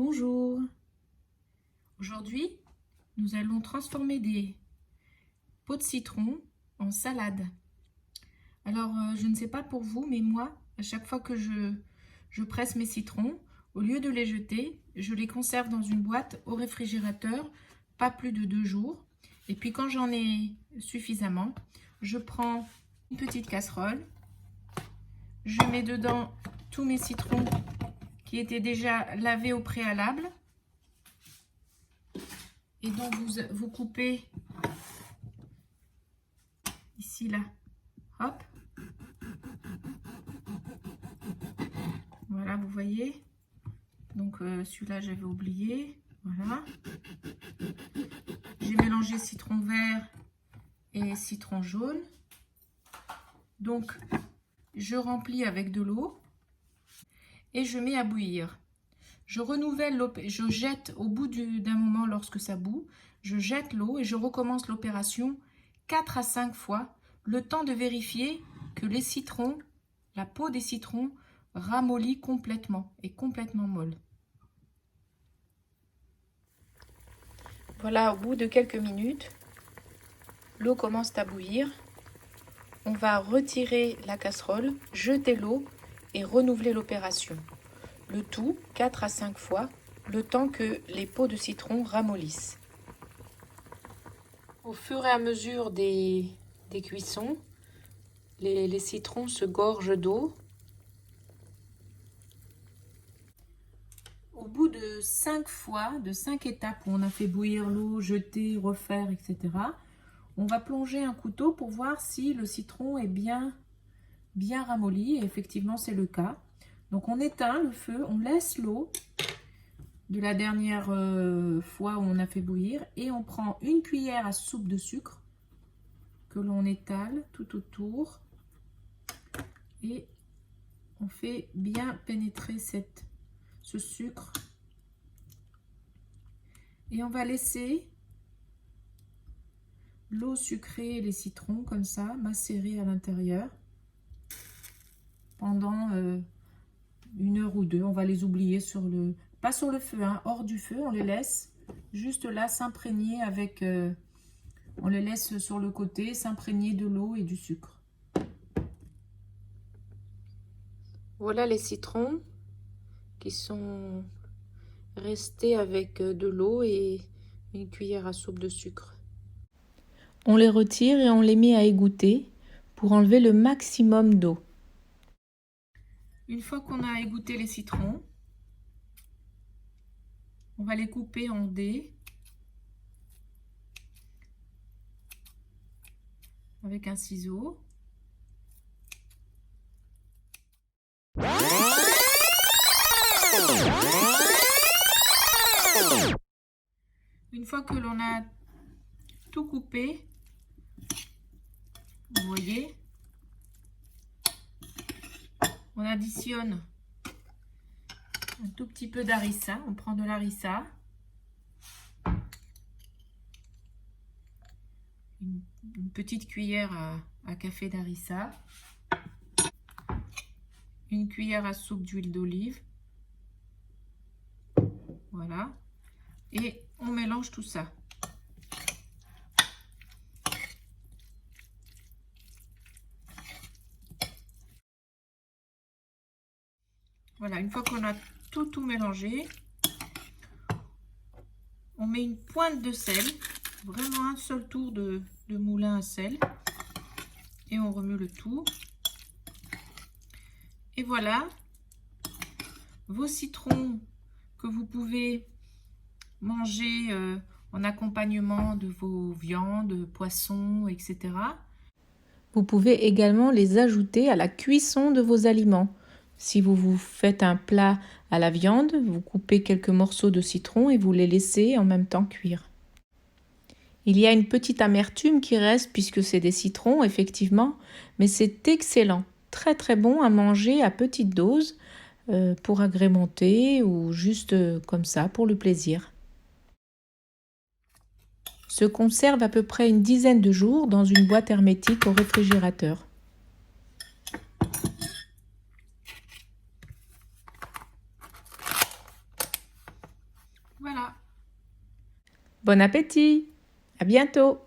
Bonjour. Aujourd'hui, nous allons transformer des pots de citron en salade. Alors, je ne sais pas pour vous, mais moi, à chaque fois que je presse mes citrons, au lieu de les jeter, je les conserve dans une boîte au réfrigérateur, pas plus de 2 jours. Et puis quand j'en ai suffisamment, je prends une petite casserole, je mets dedans tous mes citrons qui étaient déjà lavés au préalable. Et donc vous coupez ici là, hop, voilà, vous voyez. Donc celui-là j'avais oublié, voilà. J'ai mélangé citron vert et citron jaune. Donc je remplis avec de l'eau et je mets à bouillir. Je renouvelle l'eau, je jette au bout d'un moment lorsque ça bout, je jette l'eau et je recommence l'opération 4 à 5 fois, le temps de vérifier que les citrons, la peau des citrons ramollit complètement, est complètement molle. Voilà, au bout de quelques minutes, l'eau commence à bouillir. On va retirer la casserole, jeter l'eau et renouveler l'opération. Le tout 4 à 5 fois, le temps que les peaux de citron ramollissent. Au fur et à mesure des cuissons, les citrons se gorgent d'eau. Au bout de 5 fois, de 5 étapes où on a fait bouillir l'eau, jeter, refaire, etc., on va plonger un couteau pour voir si le citron est bien ramolli. Et effectivement, c'est le cas. Donc on éteint le feu, on laisse l'eau de la dernière fois où on a fait bouillir et on prend une cuillère à soupe de sucre que l'on étale tout autour et on fait bien pénétrer ce sucre et on va laisser l'eau sucrée et les citrons comme ça macérer à l'intérieur pendant 1 heure ou 2. On va les oublier pas sur le feu, hein, hors du feu, on les laisse juste là s'imprégner avec, on les laisse sur le côté s'imprégner de l'eau et du sucre. Voilà les citrons qui sont restés avec de l'eau et une cuillère à soupe de sucre. On les retire et on les met à égoutter pour enlever le maximum d'eau. Une fois qu'on a égoutté les citrons, on va les couper en dés avec un ciseau. Une fois que l'on a tout coupé, vous voyez, on additionne un tout petit peu d'harissa. On prend de l'harissa, une petite cuillère à café d'harissa, une cuillère à soupe d'huile d'olive, voilà, et on mélange tout ça. Voilà, une fois qu'on a tout mélangé, on met une pointe de sel, vraiment un seul tour de moulin à sel, et on remue le tout. Et voilà, vos citrons que vous pouvez manger en accompagnement de vos viandes, poissons, etc. Vous pouvez également les ajouter à la cuisson de vos aliments. Si vous faites un plat à la viande, vous coupez quelques morceaux de citron et vous les laissez en même temps cuire. Il y a une petite amertume qui reste puisque c'est des citrons, effectivement, mais c'est excellent, très très bon à manger à petite dose pour agrémenter ou juste comme ça pour le plaisir. Se conserve à peu près une dizaine de jours dans une boîte hermétique au réfrigérateur. Voilà. Bon appétit! À bientôt!